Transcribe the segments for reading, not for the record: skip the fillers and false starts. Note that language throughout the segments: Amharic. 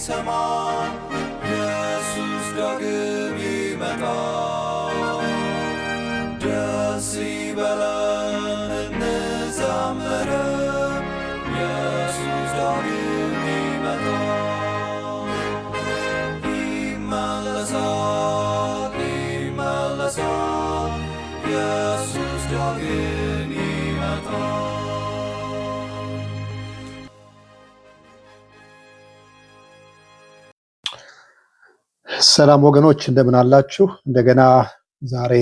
ሊሰማ ኢየሱስ ዳግም ይመጣል። ደስ ይበለን እንዘምር፣ ኢየሱስ ዳግም ይመጣል። ይመለሳል ይመለሳል፣ ኢየሱስ ዳግም ይመጣል። ሰላም ወገኖች እንደምን አላችሁ? እንደገና ዛሬ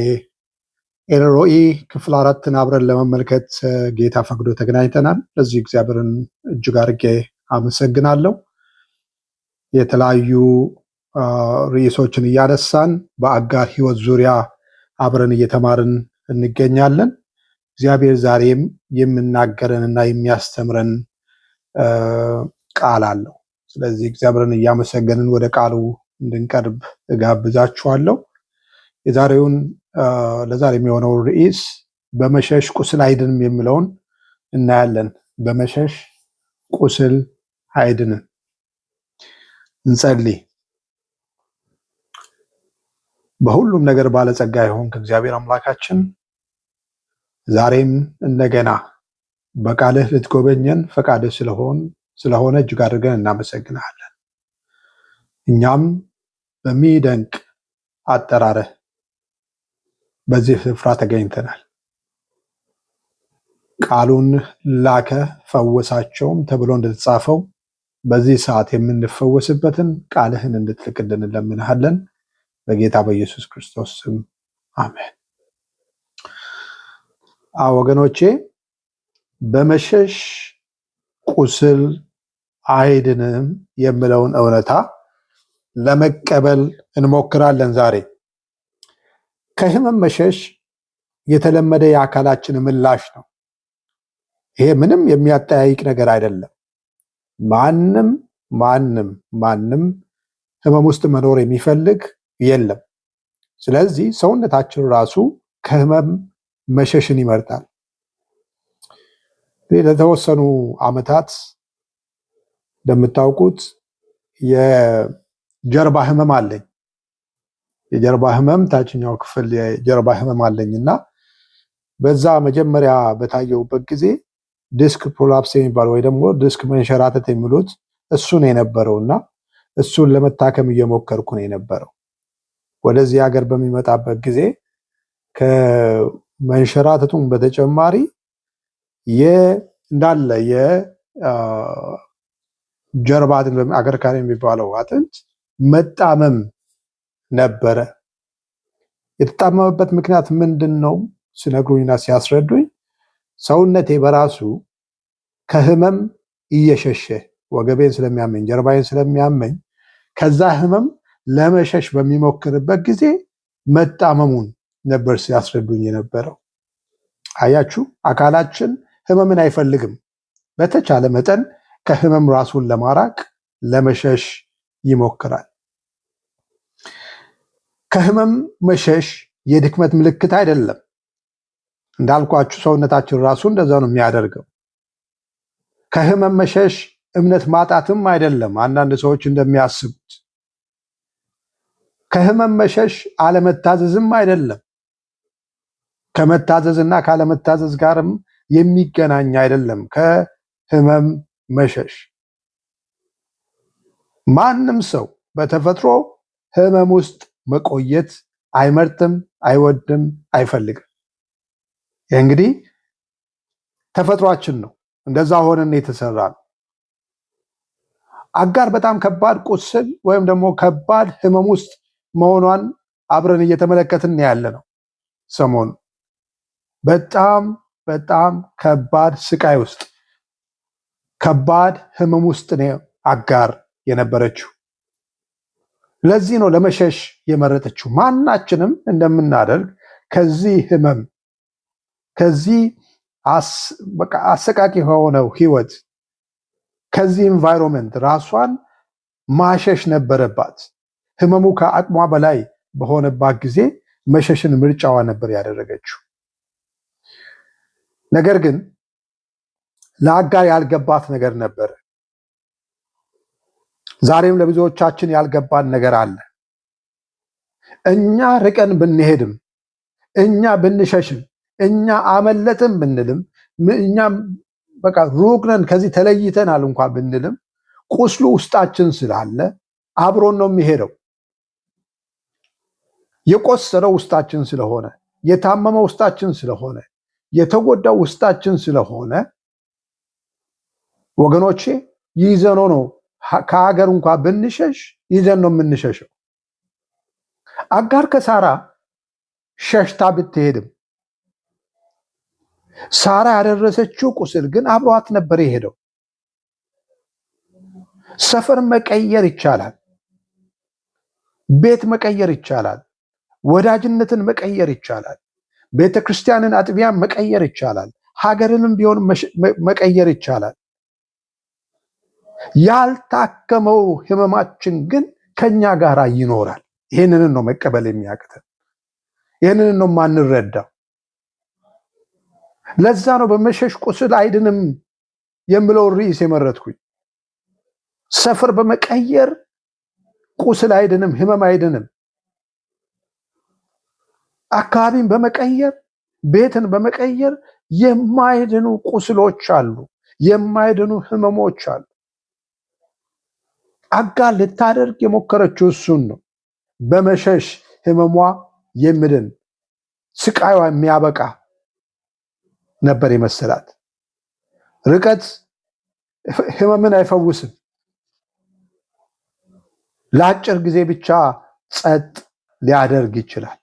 ኤልሮኢ ክፍል 4ን አብረን ለመመልከት ጌታ ፈቅዶ ተገናኝተናል። ለዚህ እግዚአብሔርን እጅግ አድርጌ አመሰግናለሁ። የተለያዩ ርዕሶችን እያነሳን በአጋር ሕይወት ዙሪያ አብረን እየተማርን እንገኛለን። እግዚአብሔር ዛሬም የሚናገረንና የሚያስተምረን ቃል አለው። ስለዚህ እግዚአብሔርን እያመሰገንን ወደ ቃሉ እንድንቀርብ እጋብዛችኋለሁ። ለዛሬ የሚሆነው ርዕስ በመሸሽ ቁስል አይድንም የሚለውን እናያለን። በመሸሽ ቁስል አይድንም። እንጸልይ። በሁሉም ነገር ባለጸጋ የሆንክ እግዚአብሔር አምላካችን ዛሬም እንደገና በቃልህ ልትጎበኘን ፈቃድህ ስለሆነ እጅግ አድርገን እናመሰግናለን። እኛም በሚደንቅ አጠራርህ በዚህ ስፍራ ተገኝተናል። ቃሉን ላከ ፈወሳቸውም ተብሎ እንደተጻፈው በዚህ ሰዓት የምንፈወስበትን ቃልህን እንድትልክልን እንለምንሃለን። በጌታ በኢየሱስ ክርስቶስ ስም አሜን። ወገኖቼ በመሸሽ ቁስል አይድንም የሚለውን እውነታ ለመቀበል እንሞክራለን። ዛሬ ከህመም መሸሽ የተለመደ የአካላችን ምላሽ ነው። ይሄ ምንም የሚያጠያይቅ ነገር አይደለም። ማንም ህመም ውስጥ መኖር የሚፈልግ የለም። ስለዚህ ሰውነታችን ራሱ ከህመም መሸሽን ይመርጣል። ለተወሰኑ ዓመታት እንደምታውቁት የጀርባ ህመም አለኝ። የጀርባ ህመም ታችኛው ክፍል የጀርባ ህመም አለኝና በዛ መጀመሪያ በታየውበት ጊዜ ዲስክ ፕሮላፕስ የሚባለው ወይ ደግሞ ዲስክ መንሸራተት የሚሉት እሱ ነው የነበረውና እሱን ለመታከም እየሞከርኩ ነው የነበረው። ወደዚህ ሀገር በሚመጣበት ጊዜ ከመንሸራተቱም በተጨማሪ እንዳለ የጀርባ አጥንት አከርካሪ የሚባለው አጥንት መጣመም ነበረ። የተጣመመበት ምክንያት ምንድን ነው ሲነግሩኝና ሲያስረዱኝ ሰውነቴ በራሱ ከህመም እየሸሸ ወገቤን ስለሚያመኝ ጀርባዬን ስለሚያመኝ ከዛ ህመም ለመሸሽ በሚሞክርበት ጊዜ መጣመሙን ነበር ሲያስረዱኝ የነበረው። አያችሁ፣ አካላችን ህመምን አይፈልግም። በተቻለ መጠን ከህመም ራሱን ለማራቅ ለመሸሽ ይሞክራል። ከህመም መሸሽ የድክመት ምልክት አይደለም። እንዳልኳችሁ ሰውነታችን ራሱ እንደዛ ነው የሚያደርገው። ከህመም መሸሽ እምነት ማጣትም አይደለም፣ አንዳንድ ሰዎች እንደሚያስቡት። ከህመም መሸሽ አለመታዘዝም አይደለም። ከመታዘዝና ካለመታዘዝ ጋርም የሚገናኝ አይደለም። ከህመም መሸሽ ማንም ሰው በተፈጥሮ ህመም ውስጥ መቆየት አይመርጥም፣ አይወድም፣ አይፈልግም። ይህ እንግዲህ ተፈጥሯችን ነው። እንደዛ ሆነን የተሰራ ነው። አጋር በጣም ከባድ ቁስል ወይም ደግሞ ከባድ ህመም ውስጥ መሆኗን አብረን እየተመለከትን ያለ ነው። ሰሞኑ በጣም ከባድ ስቃይ ውስጥ ከባድ ህመም ውስጥ ነው አጋር የነበረችው። ለዚህ ነው ለመሸሽ የመረጠችው። ማናችንም እንደምናደርግ ከዚህ ህመም ከዚህ አሰቃቂ የሆነው ህይወት ከዚህ ኢንቫይሮንመንት ራሷን ማሸሽ ነበረባት። ህመሙ ከአቅሟ በላይ በሆነባት ጊዜ መሸሽን ምርጫዋ ነበር ያደረገችው። ነገር ግን ለአጋር ያልገባት ነገር ነበር። ዛሬም ለብዙዎቻችን ያልገባን ነገር አለ። እኛ ርቀን ብንሄድም፣ እኛ ብንሸሽም፣ እኛ አመለጥም ብንልም፣ እኛም በቃ ሩቅ ነን ከዚህ ተለይተናል እንኳን ብንልም ቁስሉ ውስጣችን ስላለ አብሮን ነው የሚሄደው። የቆሰለው ውስጣችን ስለሆነ፣ የታመመው ውስጣችን ስለሆነ፣ የተጎዳው ውስጣችን ስለሆነ ወገኖቼ ይዘኖ ነው ከሀገር እንኳን ብንሸሽ ይዘን ነው የምንሸሸው። አጋር ከሳራ ሸሽታ ብትሄድም ሳራ ያደረሰችው ቁስል ግን አብሯት ነበር የሄደው። ሰፈር መቀየር ይቻላል፣ ቤት መቀየር ይቻላል፣ ወዳጅነትን መቀየር ይቻላል፣ ቤተ ክርስቲያንን አጥቢያን መቀየር ይቻላል፣ ሀገርንም ቢሆን መቀየር ይቻላል። ያልታከመው ህመማችን ግን ከኛ ጋር ይኖራል። ይህንን ነው መቀበል የሚያቅተን፣ ይህንን ነው ማንረዳው። ለዛ ነው በመሸሽ ቁስል አይድንም የምለውን ርዕስ የመረጥኩኝ። ሰፈር በመቀየር ቁስል አይድንም፣ ህመም አይድንም። አካባቢን በመቀየር ቤትን በመቀየር የማይድኑ ቁስሎች አሉ፣ የማይድኑ ህመሞች አሉ። አጋር ልታደርግ የሞከረችው እሱን ነው። በመሸሽ ህመሟ የሚድን ስቃይዋ የሚያበቃ ነበር የመሰላት። ርቀት ህመምን አይፈውስም። ለአጭር ጊዜ ብቻ ጸጥ ሊያደርግ ይችላል።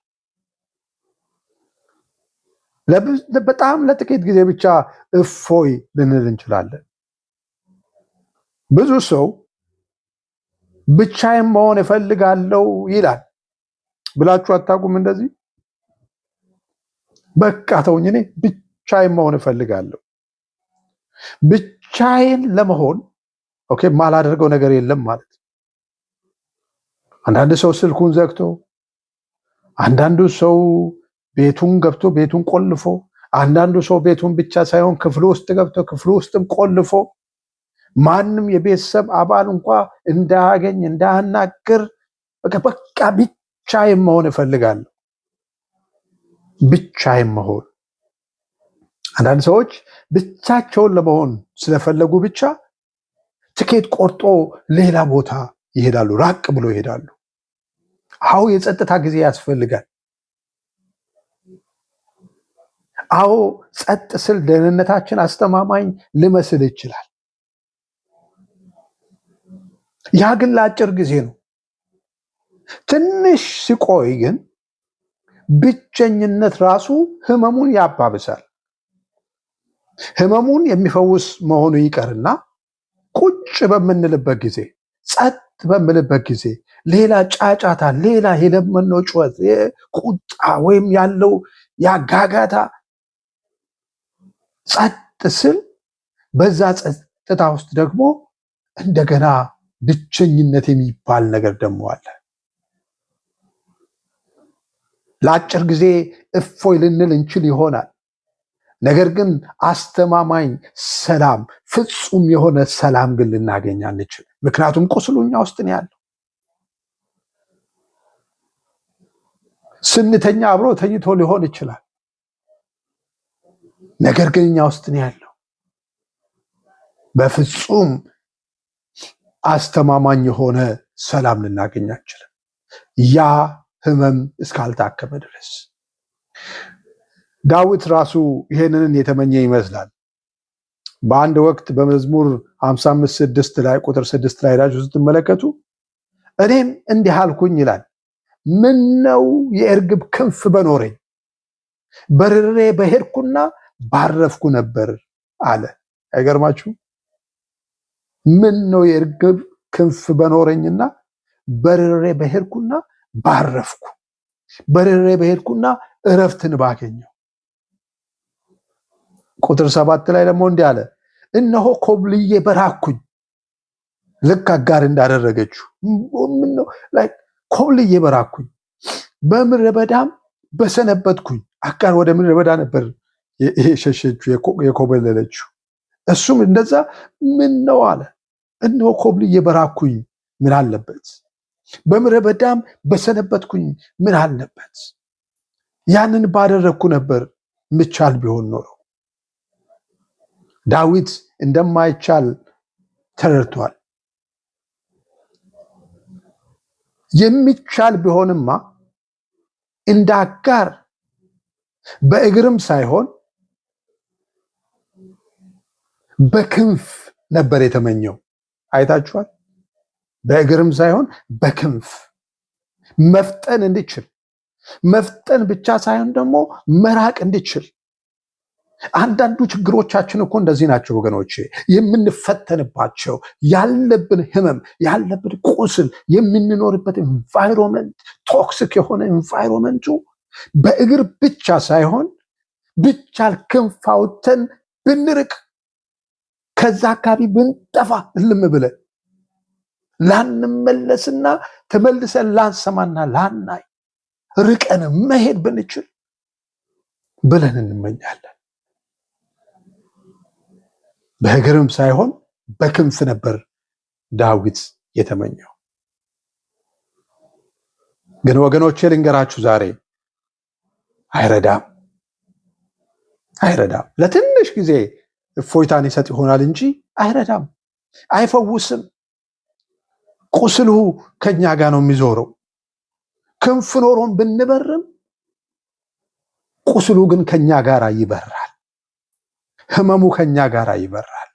በጣም ለጥቂት ጊዜ ብቻ እፎይ ልንል እንችላለን። ብዙ ሰው ብቻዬን መሆን እፈልጋለሁ ይላል። ብላችሁ አታውቁም? እንደዚህ በቃ ተውኝ፣ እኔ ብቻዬን መሆን እፈልጋለሁ። ብቻዬን ለመሆን ኦኬ ማላደርገው ነገር የለም ማለት። አንዳንድ ሰው ስልኩን ዘግቶ፣ አንዳንዱ ሰው ቤቱን ገብቶ ቤቱን ቆልፎ፣ አንዳንዱ ሰው ቤቱን ብቻ ሳይሆን ክፍሉ ውስጥ ገብቶ ክፍሉ ውስጥም ቆልፎ ማንም የቤተሰብ አባል እንኳ እንዳያገኝ እንዳያናግር በቃ ብቻዬን መሆን እፈልጋለሁ። ብቻዬን መሆን። አንዳንድ ሰዎች ብቻቸውን ለመሆን ስለፈለጉ ብቻ ትኬት ቆርጦ ሌላ ቦታ ይሄዳሉ፣ ራቅ ብሎ ይሄዳሉ። አዎ የጸጥታ ጊዜ ያስፈልጋል። አዎ ጸጥ ስል ደህንነታችን አስተማማኝ ሊመስል ይችላል። ያ ግን ለአጭር ጊዜ ነው። ትንሽ ሲቆይ ግን ብቸኝነት ራሱ ህመሙን ያባብሳል። ህመሙን የሚፈውስ መሆኑ ይቀርና ቁጭ በምንልበት ጊዜ፣ ጸጥ በምልበት ጊዜ ሌላ ጫጫታ፣ ሌላ የለመነው ጩኸት፣ ቁጣ ወይም ያለው ያጋጋታ ጸጥ ስል በዛ ጸጥታ ውስጥ ደግሞ እንደገና ብቸኝነት የሚባል ነገር ደግሞ አለ። ለአጭር ጊዜ እፎይ ልንል እንችል ይሆናል። ነገር ግን አስተማማኝ ሰላም፣ ፍጹም የሆነ ሰላም ግን ልናገኝ አንችል። ምክንያቱም ቁስሉ እኛ ውስጥ ነው ያለው። ስንተኛ አብሮ ተኝቶ ሊሆን ይችላል። ነገር ግን እኛ ውስጥ ነው ያለው። በፍጹም አስተማማኝ የሆነ ሰላም ልናገኝ አንችልም፣ ያ ህመም እስካልታከመ ድረስ። ዳዊት ራሱ ይሄንን የተመኘ ይመስላል። በአንድ ወቅት በመዝሙር 55:6 ላይ ቁጥር 6 ላይ ራሱ ስትመለከቱ እኔም እንዲህ አልኩኝ ይላል፣ ምን ነው የእርግብ ክንፍ በኖረኝ፣ በርሬ በሄድኩና ባረፍኩ ነበር አለ። አይገርማችሁ? ምን ነው የእርግብ ክንፍ በኖረኝና በርሬ በሄድኩና ባረፍኩ፣ በርሬ በሄድኩና እረፍትን ባገኘው። ቁጥር 7 ላይ ደግሞ እንዲህ አለ፣ እነሆ ኮብልዬ በራኩኝ። ልክ አጋር እንዳደረገችው ምን ነው ላይ ኮብልዬ በራኩኝ፣ በምድረ በዳም በሰነበትኩኝ። አጋር ወደ ምድረ በዳ ነበር የሸሸችው የኮበለለችው። እሱም እንደዛ ምን ነው አለ፣ እነሆ ኮብልዬ በራኩኝ፣ ምን አለበት? በምድረ በዳም በሰነበትኩኝ ምን አለበት? ያንን ባደረግኩ ነበር ምቻል ቢሆን ኖሮ። ዳዊት እንደማይቻል ተረድቷል። የሚቻል ቢሆንማ እንደ አጋር በእግርም ሳይሆን በክንፍ ነበር የተመኘው። አይታችኋል? በእግርም ሳይሆን በክንፍ መፍጠን እንዲችል፣ መፍጠን ብቻ ሳይሆን ደግሞ መራቅ እንዲችል። አንዳንዱ ችግሮቻችን እኮ እንደዚህ ናቸው ወገኖቼ፣ የምንፈተንባቸው ያለብን ህመም፣ ያለብን ቁስል፣ የምንኖርበት ኤንቫይሮንመንት ቶክሲክ የሆነ ኤንቫይሮንመንቱ በእግር ብቻ ሳይሆን ብቻል ክንፍ አውጥተን ብንርቅ፣ ከዛ አካባቢ ብንጠፋ፣ እልም ብለን ላንመለስና ተመልሰን ላንሰማና ላናይ ርቀን መሄድ ብንችል ብለን እንመኛለን። በእግርም ሳይሆን በክንፍ ነበር ዳዊት የተመኘው። ግን ወገኖቼ ልንገራችሁ ዛሬ አይረዳም። ለትንሽ ጊዜ እፎይታን ይሰጥ ይሆናል እንጂ አይረዳም፣ አይፈውስም። ቁስሉ ከኛ ጋር ነው የሚዞረው። ክንፍ ኖሮን ብንበርም ቁስሉ ግን ከኛ ጋር ይበራል። ህመሙ ከኛ ጋር ይበራል።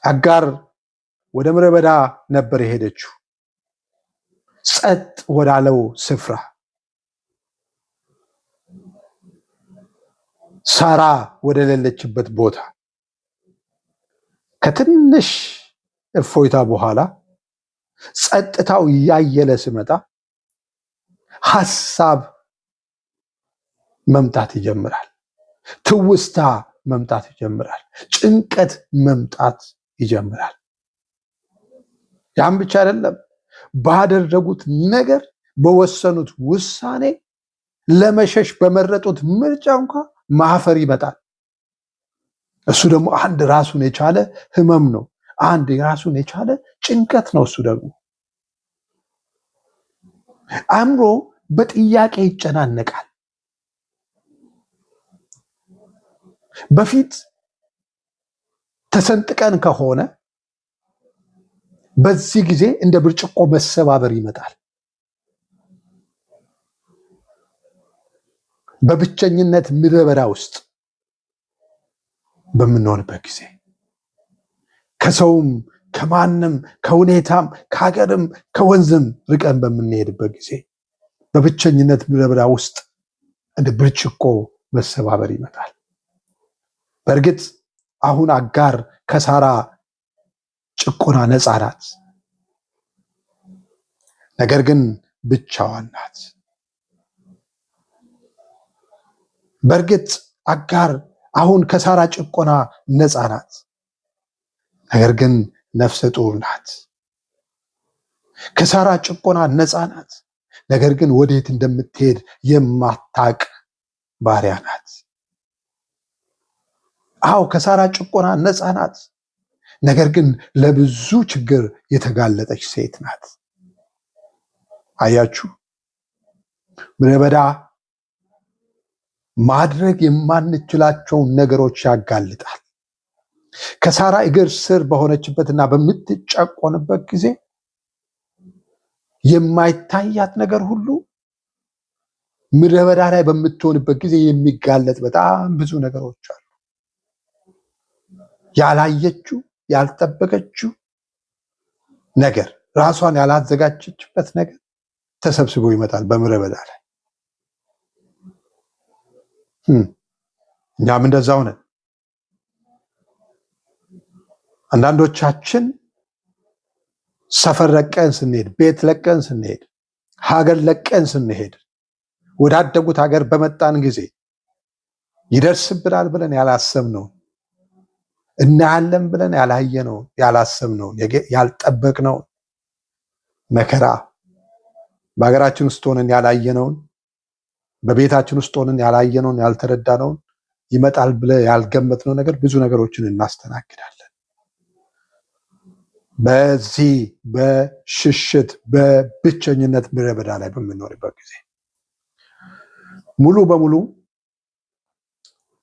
አጋር ወደ ምድረ በዳ ነበር የሄደችው፣ ጸጥ ወዳለው ስፍራ። ሳራ ወደ ሌለችበት ቦታ ከትንሽ እፎይታ በኋላ ጸጥታው እያየለ ሲመጣ ሐሳብ መምጣት ይጀምራል። ትውስታ መምጣት ይጀምራል። ጭንቀት መምጣት ይጀምራል። ያም ብቻ አይደለም፣ ባደረጉት ነገር፣ በወሰኑት ውሳኔ፣ ለመሸሽ በመረጡት ምርጫ እንኳ ማፈር ይመጣል። እሱ ደግሞ አንድ ራሱን የቻለ ህመም ነው። አንድ ራሱን የቻለ ጭንቀት ነው። እሱ ደግሞ አእምሮ በጥያቄ ይጨናነቃል። በፊት ተሰንጥቀን ከሆነ በዚህ ጊዜ እንደ ብርጭቆ መሰባበር ይመጣል። በብቸኝነት ምድረ በዳ ውስጥ በምንሆንበት ጊዜ ከሰውም ከማንም ከሁኔታም ከሀገርም ከወንዝም ርቀን በምንሄድበት ጊዜ በብቸኝነት ምድረ በዳ ውስጥ እንደ ብርጭቆ መሰባበር ይመጣል። በእርግጥ አሁን አጋር ከሳራ ጭቆና ነፃ ናት። ነገር ግን ብቻዋን ናት። በእርግጥ አጋር አሁን ከሳራ ጭቆና ነፃ ናት። ነገር ግን ነፍሰ ጡር ናት። ከሳራ ጭቆና ነፃ ናት። ነገር ግን ወዴት እንደምትሄድ የማታቅ ባሪያ ናት። አዎ ከሳራ ጭቆና ነፃ ናት። ነገር ግን ለብዙ ችግር የተጋለጠች ሴት ናት። አያችሁ፣ ምድረ በዳ ማድረግ የማንችላቸውን ነገሮች ያጋልጣል። ከሳራ እግር ስር በሆነችበትና በምትጨቆንበት ጊዜ የማይታያት ነገር ሁሉ ምድረ በዳ ላይ በምትሆንበት ጊዜ የሚጋለጥ በጣም ብዙ ነገሮች አሉ። ያላየችው ያልጠበቀችው ነገር፣ ራሷን ያላዘጋጀችበት ነገር ተሰብስቦ ይመጣል በምድረ በዳ ላይ። እኛም እንደዛው ነን። አንዳንዶቻችን ሰፈር ለቀን ስንሄድ፣ ቤት ለቀን ስንሄድ፣ ሀገር ለቀን ስንሄድ፣ ወዳደጉት ሀገር በመጣን ጊዜ ይደርስብናል ብለን ያላሰብነውን፣ እናያለን ብለን ያላየነውን፣ ያላሰብነውን፣ ያልጠበቅነውን መከራ በሀገራችን ውስጥ ሆነን ያላየነውን፣ በቤታችን ውስጥ ሆነን ያላየነውን፣ ያልተረዳነውን ይመጣል ብለን ያልገመትነው ነገር ብዙ ነገሮችን እናስተናግዳለን። በዚህ በሽሽት በብቸኝነት ምድረ በዳ ላይ በምንኖርበት ጊዜ ሙሉ በሙሉ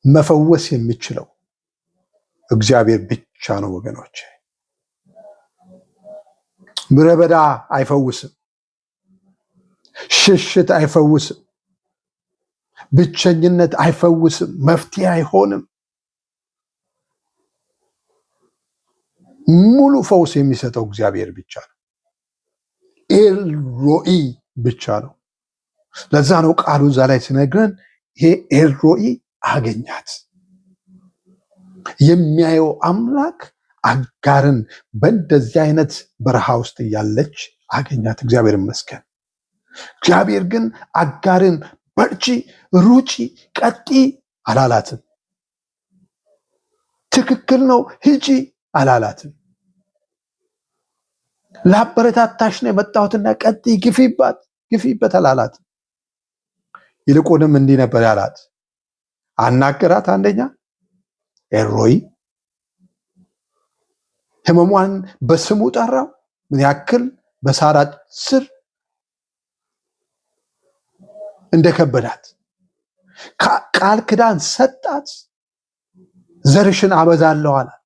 መፈወስ የሚችለው እግዚአብሔር ብቻ ነው ወገኖች። ምድረ በዳ አይፈውስም። ሽሽት አይፈውስም። ብቸኝነት አይፈውስም። መፍትሄ አይሆንም። ሙሉ ፈውስ የሚሰጠው እግዚአብሔር ብቻ ነው። ኤልሮኢ ብቻ ነው። ለዛ ነው ቃሉ እዛ ላይ ሲነግረን ይሄ ኤልሮኢ አገኛት። የሚያየው አምላክ አጋርን በእንደዚህ አይነት በረሃ ውስጥ እያለች አገኛት። እግዚአብሔር ይመስገን። እግዚአብሔር ግን አጋርን በርቺ፣ ሩጪ፣ ቀጢ አላላትም። ትክክል ነው ሂጂ አላላትም። ለአበረታታሽ ነው የመጣሁትና ቀጢ፣ ግፊበት አላላትም። ይልቁንም እንዲህ ነበር ያላት። አናገራት። አንደኛ ኤልሮኢ ህመሟን በስሙ ጠራው። ምን ያክል በሳራ ስር እንደከበዳት ቃል ክዳን ሰጣት። ዘርሽን አበዛለሁ አላት።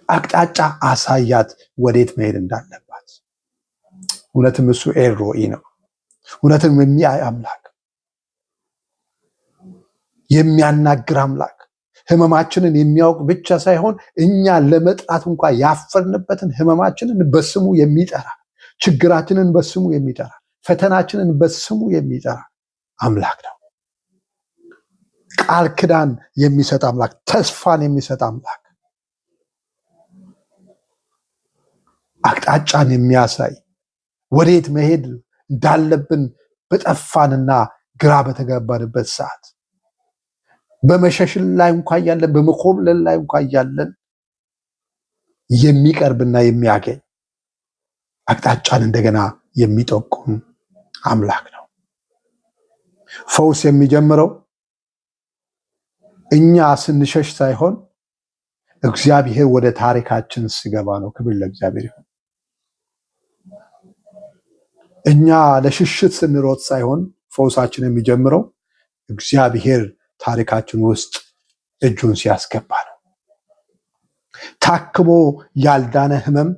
አቅጣጫ አሳያት ወዴት መሄድ እንዳለባት። እውነትም እሱ ኤልሮኢ ነው። እውነትም የሚያይ አምላክ፣ የሚያናግር አምላክ፣ ህመማችንን የሚያውቅ ብቻ ሳይሆን እኛ ለመጥራት እንኳን ያፈርንበትን ህመማችንን በስሙ የሚጠራ፣ ችግራችንን በስሙ የሚጠራ፣ ፈተናችንን በስሙ የሚጠራ አምላክ ነው። ቃል ክዳን የሚሰጥ አምላክ፣ ተስፋን የሚሰጥ አምላክ፣ አቅጣጫን የሚያሳይ፣ ወዴት መሄድ እንዳለብን በጠፋንና ግራ በተጋባንበት ሰዓት፣ በመሸሽን ላይ እንኳን ያለን፣ በመኮብለል ላይ እንኳን ያለን የሚቀርብና የሚያገኝ አቅጣጫን እንደገና የሚጠቁም አምላክ ነው። ፈውስ የሚጀምረው እኛ ስንሸሽ ሳይሆን እግዚአብሔር ወደ ታሪካችን ሲገባ ነው። ክብር ለእግዚአብሔር ይሁን። እኛ ለሽሽት ስንሮጥ ሳይሆን ፈውሳችን የሚጀምረው እግዚአብሔር ታሪካችን ውስጥ እጁን ሲያስገባ ነው። ታክሞ ያልዳነ ህመም፣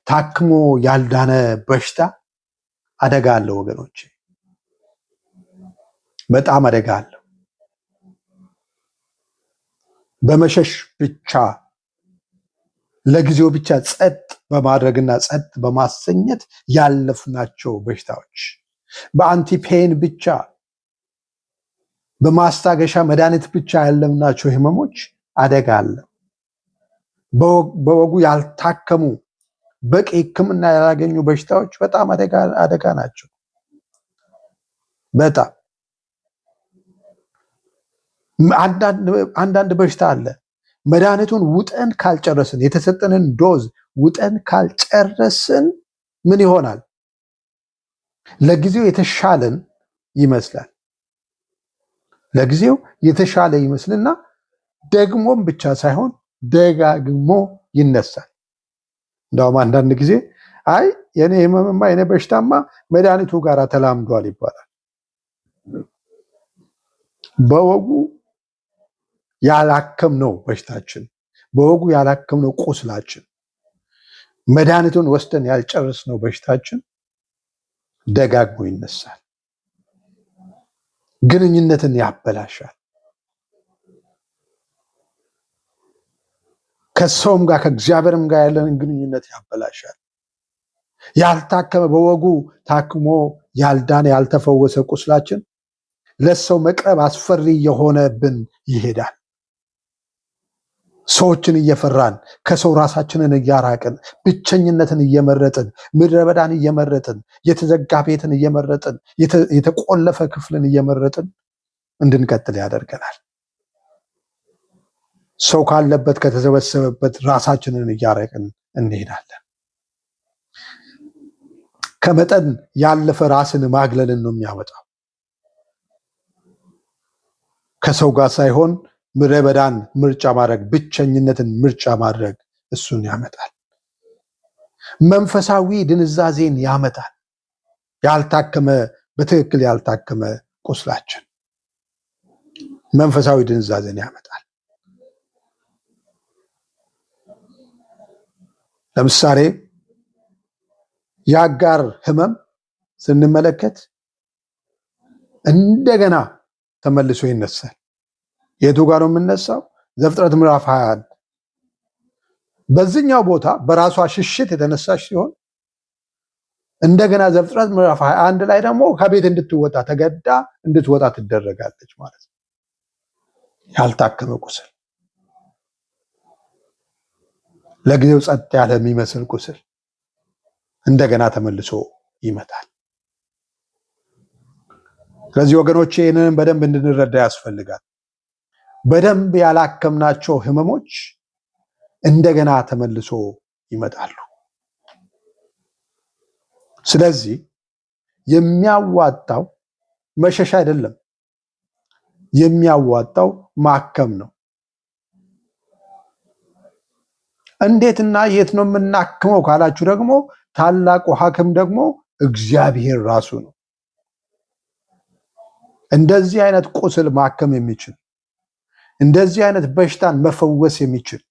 ታክሞ ያልዳነ በሽታ አደጋ አለው ወገኖች፣ በጣም አደጋ አለው። በመሸሽ ብቻ ለጊዜው ብቻ ጸጥ በማድረግና ጸጥ በማሰኘት ያለፍናቸው በሽታዎች፣ በአንቲፔን ብቻ በማስታገሻ መድኃኒት ብቻ ያለፍናቸው ህመሞች አደጋ አለ። በወጉ ያልታከሙ በቂ ሕክምና ያላገኙ በሽታዎች በጣም አደጋ ናቸው። በጣም አንዳንድ በሽታ አለ መድኃኒቱን ውጠን ካልጨረስን፣ የተሰጠንን ዶዝ ውጠን ካልጨረስን ምን ይሆናል? ለጊዜው የተሻለን ይመስላል። ለጊዜው የተሻለ ይመስልና ደግሞም ብቻ ሳይሆን ደጋግሞ ይነሳል። እንደውም አንዳንድ ጊዜ አይ የኔ ህመምማ የኔ በሽታማ መድኃኒቱ ጋር ተላምዷል ይባላል። በወጉ ያላከምነው በሽታችን፣ በወጉ ያላከምነው ቁስላችን፣ መድኃኒቱን ወስደን ያልጨረስነው በሽታችን ደጋግሞ ይነሳል። ግንኙነትን ያበላሻል። ከሰውም ጋር ከእግዚአብሔርም ጋር ያለንን ግንኙነት ያበላሻል። ያልታከመ በወጉ ታክሞ ያልዳነ ያልተፈወሰ ቁስላችን ለሰው መቅረብ አስፈሪ የሆነብን ይሄዳል። ሰዎችን እየፈራን ከሰው ራሳችንን እያራቅን ብቸኝነትን እየመረጥን ምድረ በዳን እየመረጥን የተዘጋ ቤትን እየመረጥን የተቆለፈ ክፍልን እየመረጥን እንድንቀጥል ያደርገናል። ሰው ካለበት ከተሰበሰበበት ራሳችንን እያራቅን እንሄዳለን። ከመጠን ያለፈ ራስን ማግለልን ነው የሚያመጣው። ከሰው ጋር ሳይሆን ምድረ በዳን ምርጫ ማድረግ፣ ብቸኝነትን ምርጫ ማድረግ እሱን ያመጣል። መንፈሳዊ ድንዛዜን ያመጣል። ያልታከመ በትክክል ያልታከመ ቁስላችን መንፈሳዊ ድንዛዜን ያመጣል። ለምሳሌ የአጋር ህመም ስንመለከት እንደገና ተመልሶ ይነሳል። የቱ ጋር ነው የምነሳው? ዘፍጥረት ምዕራፍ 21 በዚህኛው ቦታ በራሷ ሽሽት የተነሳች ሲሆን እንደገና ዘፍጥረት ምዕራፍ 21 ላይ ደግሞ ከቤት እንድትወጣ ተገዳ እንድትወጣ ትደረጋለች ማለት ነው። ያልታከመ ቁስል፣ ለጊዜው ጸጥ ያለ የሚመስል ቁስል እንደገና ተመልሶ ይመጣል። ስለዚህ ወገኖቼ ይህንን በደንብ እንድንረዳ ያስፈልጋል። በደንብ ያላከምናቸው ህመሞች እንደገና ተመልሶ ይመጣሉ። ስለዚህ የሚያዋጣው መሸሽ አይደለም፣ የሚያዋጣው ማከም ነው። እንዴትና የት ነው የምናክመው ካላችሁ ደግሞ ታላቁ ሐኪም ደግሞ እግዚአብሔር ራሱ ነው። እንደዚህ አይነት ቁስል ማከም የሚችል እንደዚህ አይነት በሽታን መፈወስ የሚችል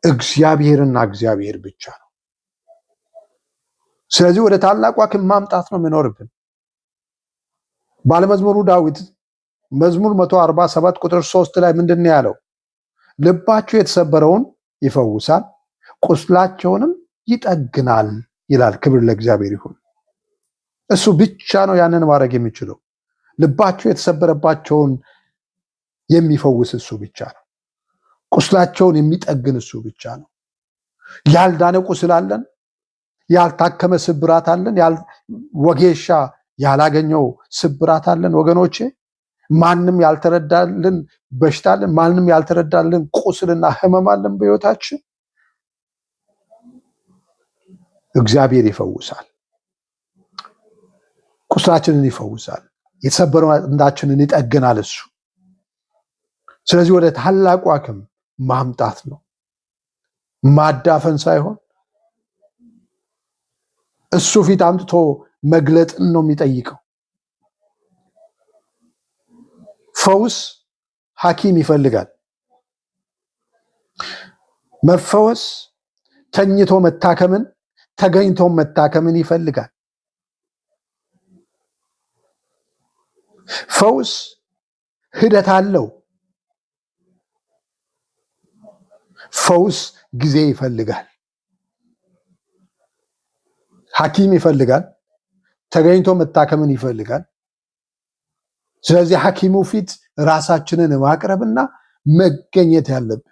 እግዚአብሔርና እግዚአብሔር ብቻ ነው። ስለዚህ ወደ ታላቁ ሐኪም ማምጣት ነው የሚኖርብን። ባለመዝሙሩ ዳዊት መዝሙር 147 ቁጥር 3 ላይ ምንድን ነው ያለው? ልባቸው የተሰበረውን ይፈውሳል፣ ቁስላቸውንም ይጠግናል ይላል። ክብር ለእግዚአብሔር ይሁን። እሱ ብቻ ነው ያንን ማድረግ የሚችለው። ልባቸው የተሰበረባቸውን የሚፈውስ እሱ ብቻ ነው። ቁስላቸውን የሚጠግን እሱ ብቻ ነው። ያልዳነ ቁስል አለን፣ ያልታከመ ስብራት አለን፣ ወጌሻ ያላገኘው ስብራት አለን። ወገኖቼ ማንም ያልተረዳልን በሽታ አለን፣ ማንም ያልተረዳልን ቁስልና ህመም አለን በህይወታችን። እግዚአብሔር ይፈውሳል፣ ቁስላችንን ይፈውሳል፣ የተሰበረውን አጥንታችንን ይጠግናል እሱ። ስለዚህ ወደ ታላቁ ሐኪም ማምጣት ነው፣ ማዳፈን ሳይሆን እሱ ፊት አምጥቶ መግለጥን ነው የሚጠይቀው። ፈውስ ሐኪም ይፈልጋል። መፈወስ ተኝቶ መታከምን፣ ተገኝቶ መታከምን ይፈልጋል። ፈውስ ሂደት አለው። ፈውስ ጊዜ ይፈልጋል። ሐኪም ይፈልጋል፣ ተገኝቶ መታከምን ይፈልጋል። ስለዚህ ሐኪሙ ፊት ራሳችንን ማቅረብና መገኘት ያለብን፣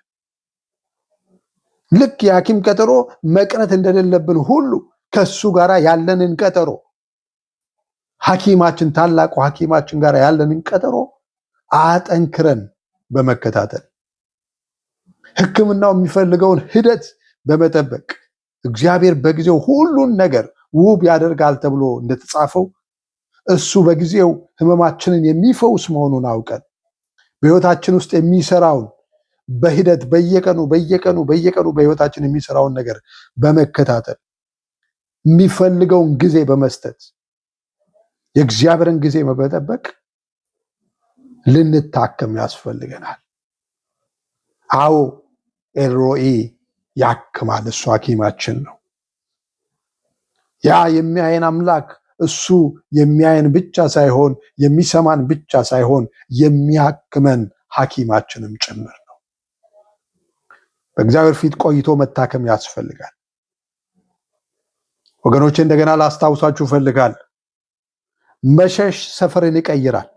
ልክ የሐኪም ቀጠሮ መቅረት እንደሌለብን ሁሉ ከሱ ጋር ያለንን ቀጠሮ ሐኪማችን ታላቁ ሐኪማችን ጋር ያለንን ቀጠሮ አጠንክረን በመከታተል ሕክምናው የሚፈልገውን ሂደት በመጠበቅ እግዚአብሔር በጊዜው ሁሉን ነገር ውብ ያደርጋል ተብሎ እንደተጻፈው እሱ በጊዜው ህመማችንን የሚፈውስ መሆኑን አውቀን በህይወታችን ውስጥ የሚሰራውን በሂደት በየቀኑ በህይወታችን የሚሰራውን ነገር በመከታተል የሚፈልገውን ጊዜ በመስጠት የእግዚአብሔርን ጊዜ በመጠበቅ ልንታከም ያስፈልገናል። አዎ ኤልሮኢ ያክማል፣ እሱ ሐኪማችን ነው። ያ የሚያየን አምላክ እሱ የሚያየን ብቻ ሳይሆን የሚሰማን ብቻ ሳይሆን የሚያክመን ሐኪማችንም ጭምር ነው። በእግዚአብሔር ፊት ቆይቶ መታከም ያስፈልጋል። ወገኖቼ እንደገና ላስታውሳችሁ እፈልጋለሁ፣ መሸሽ ሰፈርን ይቀይራል፣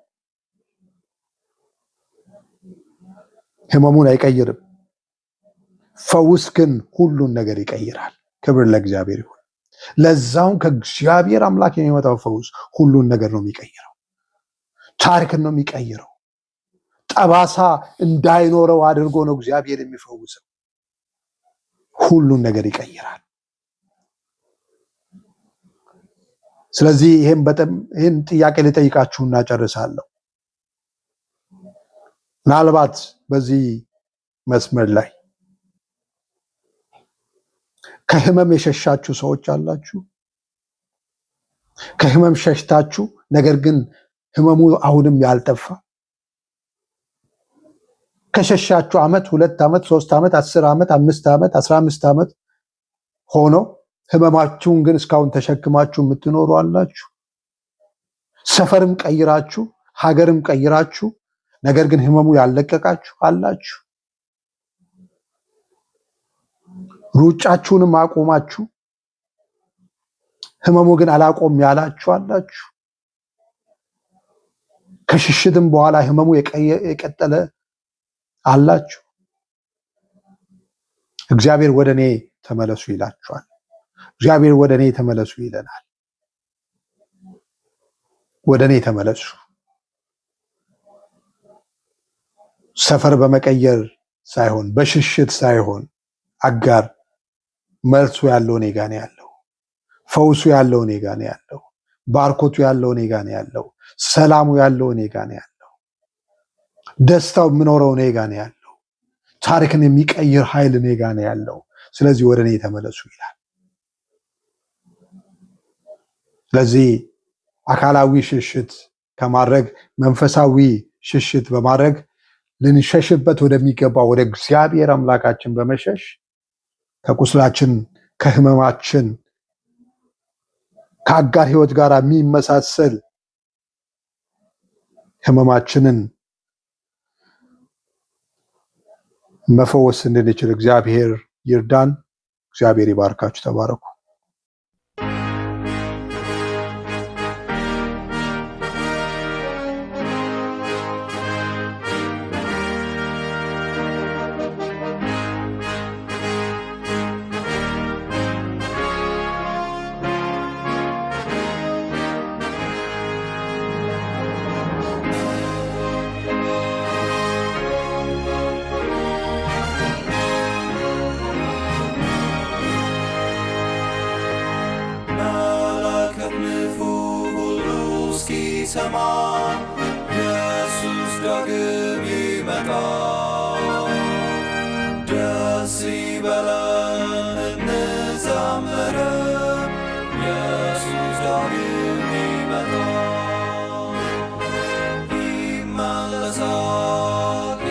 ህመሙን አይቀይርም። ፈውስ ግን ሁሉን ነገር ይቀይራል። ክብር ለእግዚአብሔር ይሁን። ለዛውን ከእግዚአብሔር አምላክ የሚመጣው ፈውስ ሁሉን ነገር ነው የሚቀይረው። ታሪክን ነው የሚቀይረው። ጠባሳ እንዳይኖረው አድርጎ ነው እግዚአብሔር የሚፈውሰው። ሁሉን ነገር ይቀይራል። ስለዚህ ይህን ጥያቄ ልጠይቃችሁና ጨርሳለሁ። ምናልባት በዚህ መስመር ላይ ከህመም የሸሻችሁ ሰዎች አላችሁ። ከህመም ሸሽታችሁ ነገር ግን ህመሙ አሁንም ያልጠፋ ከሸሻችሁ ዓመት 2 ዓመት 3 ዓመት 10 ዓመት 5 ዓመት 15 ዓመት ሆኖ ህመማችሁን ግን እስካሁን ተሸክማችሁ የምትኖሩ አላችሁ። ሰፈርም ቀይራችሁ ሀገርም ቀይራችሁ ነገር ግን ህመሙ ያለቀቃችሁ አላችሁ። ሩጫችሁንም አቆማችሁ ህመሙ ግን አላቆም ያላችሁ አላችሁ። ከሽሽትም በኋላ ህመሙ የቀጠለ አላችሁ። እግዚአብሔር ወደኔ ተመለሱ ይላችኋል። እግዚአብሔር ወደኔ ተመለሱ ይለናል። ወደኔ ተመለሱ። ሰፈር በመቀየር ሳይሆን በሽሽት ሳይሆን አጋር መልሱ ያለው እኔ ጋር ነው ያለው። ፈውሱ ያለው እኔ ጋር ነው ያለው። ባርኮቱ ያለው እኔ ጋር ነው ያለው። ሰላሙ ያለው እኔ ጋር ነው ያለው። ደስታው የምኖረው እኔ ጋር ነው ያለው። ታሪክን የሚቀይር ኃይል እኔ ጋር ነው ያለው። ስለዚህ ወደ እኔ ተመለሱ ይላል። ስለዚህ አካላዊ ሽሽት ከማድረግ መንፈሳዊ ሽሽት በማድረግ ልንሸሽበት ወደሚገባ ወደ እግዚአብሔር አምላካችን በመሸሽ ከቁስላችን ከህመማችን ከአጋር ህይወት ጋር የሚመሳሰል ህመማችንን መፈወስ እንድንችል እግዚአብሔር ይርዳን። እግዚአብሔር ይባርካችሁ። ተባረኩ። ሰማ ኢየሱስ ዳግም ይመጣል። ደስ ይበለን እንዘምር፣ ኢየሱስ ዳግም ይመጣል። ይመለሳል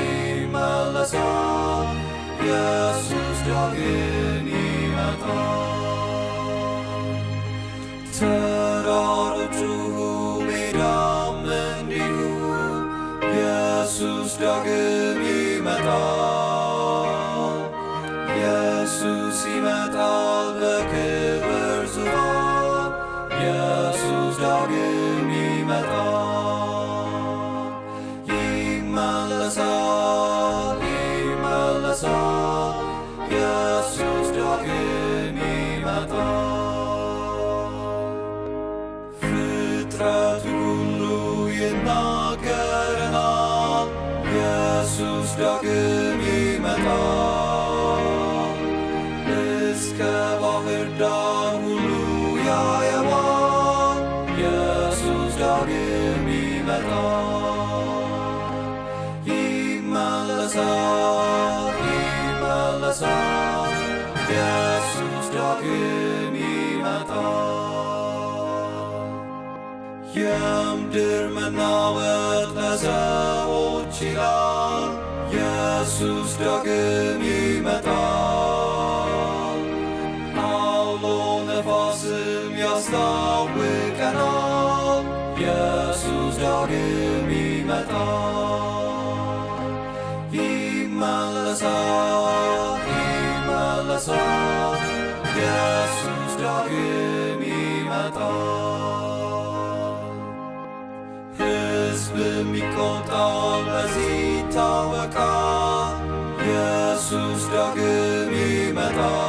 ይመለሳል፣ ኢየሱስ ዳግም ይመጣል። ተራሮቹ ኢየሱስ ዳግም ይመጣል። ኢየሱስ ይመጣል በክብር ዙፋን። ኢየሱስ ዳግም ይመጣል። ይመለሳል ይመለሳል፣ ኢየሱስ ዳግም ይመጣል። ፍጥረቱ ሁሉ ይናገረናል፣ ኢየሱስ ዳግም ይመጣል። እስከ ባህር ዳር ሁሉ ያየዋል፣ ኢየሱስ ዳግም ይመጣል። ይመለሳል ይመለሳል፣ ኢየሱስ ዳግም ይመጣል። የምድር መናወጥ ለሰዎች ይላል፣ ኢየሱስ ዳግም ይመጣል። አውሎ ነፋስም ያስታውቀናል፣ ኢየሱስ ዳግም ይመጣል። ይመለሳል ይመለሳል፣ ኢየሱስ ዳግም ይመጣል። ሕዝብም ይቆጣል፣ በዚህ ይታወቃል፣ ኢየሱስ ዳግም ይመጣል።